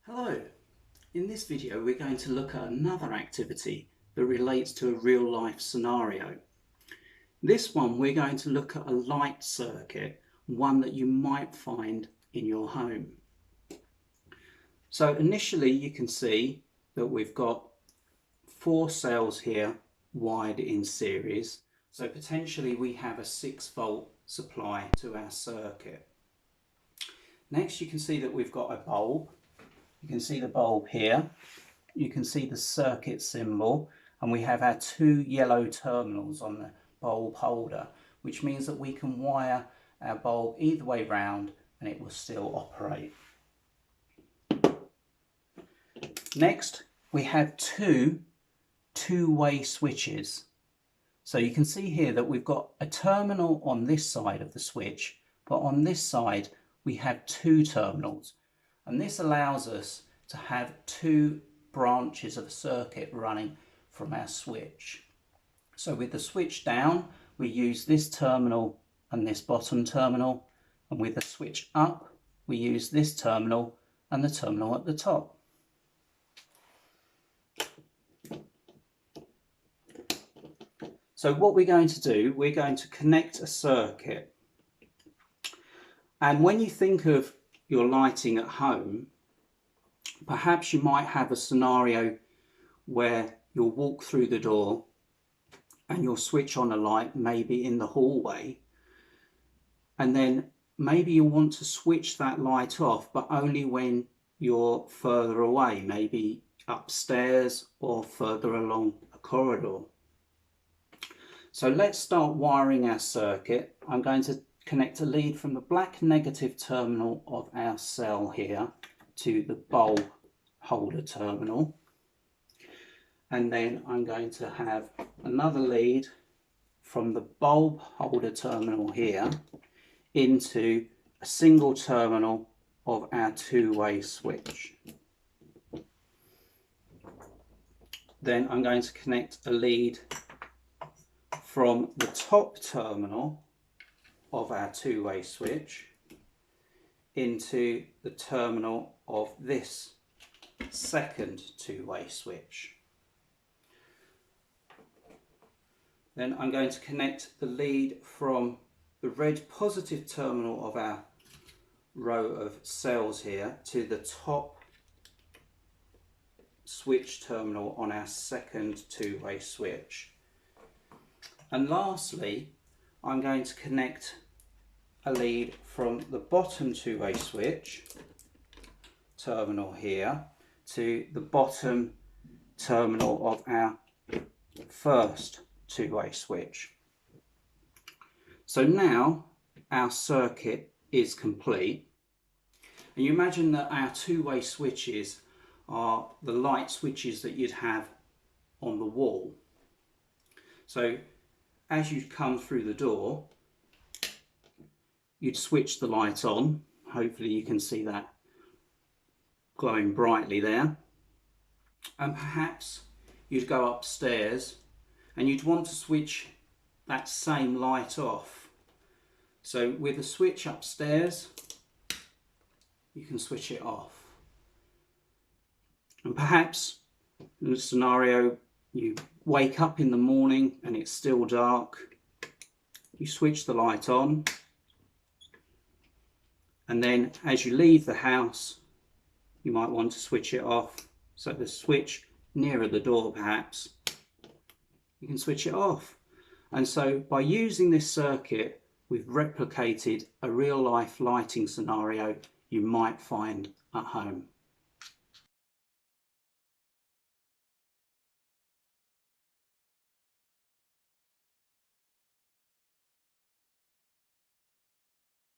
Hello, in this video we're going to look at another activity that relates to a real life scenario. This one we're going to look at a light circuit, one that you might find in your home. So initially you can see that we've got 4 cells here wired in series, so potentially we have a 6-volt supply to our circuit. Next you can see that we've got a bulb. You can see the bulb here, you can see the circuit symbol, and we have our 2 yellow terminals on the bulb holder, which means that we can wire our bulb either way round and it will still operate. Next, we have 2 two-way switches. So you can see here that we've got a terminal on this side of the switch, but on this side we have 2 terminals. And this allows us to have 2 branches of a circuit running from our switch. So with the switch down, we use this terminal and this bottom terminal, and with the switch up, we use this terminal and the terminal at the top. So what we're going to do, we're going to connect a circuit. And when you think of your lighting at home, perhaps you might have a scenario where you'll walk through the door and you'll switch on a light maybe in the hallway, and then maybe you want to switch that light off, but only when you're further away, maybe upstairs or further along a corridor. So let's start wiring our circuit. I'm going to connect a lead from the black negative terminal of our cell here to the bulb holder terminal, and then I'm going to have another lead from the bulb holder terminal here into a single terminal of our 2-way switch. Then I'm going to connect a lead from the top terminal of our 2-way switch into the terminal of this second 2-way switch. Then I'm going to connect the lead from the red positive terminal of our row of cells here to the top switch terminal on our second 2-way switch. And lastly, I'm going to connect a lead from the bottom 2-way switch terminal here to the bottom terminal of our first 2-way switch. So now our circuit is complete, and you imagine that our 2-way switches are the light switches that you'd have on the wall. So as you come through the door, you'd switch the light on. Hopefully you can see that glowing brightly there. And perhaps you'd go upstairs and you'd want to switch that same light off. So with a switch upstairs, you can switch it off. And perhaps in a scenario, you wake up in the morning and it's still dark. You switch the light on, and then as you leave the house you might want to switch it off. So the switch nearer the door, perhaps you can switch it off. And so by using this circuit, we've replicated a real life lighting scenario you might find at home.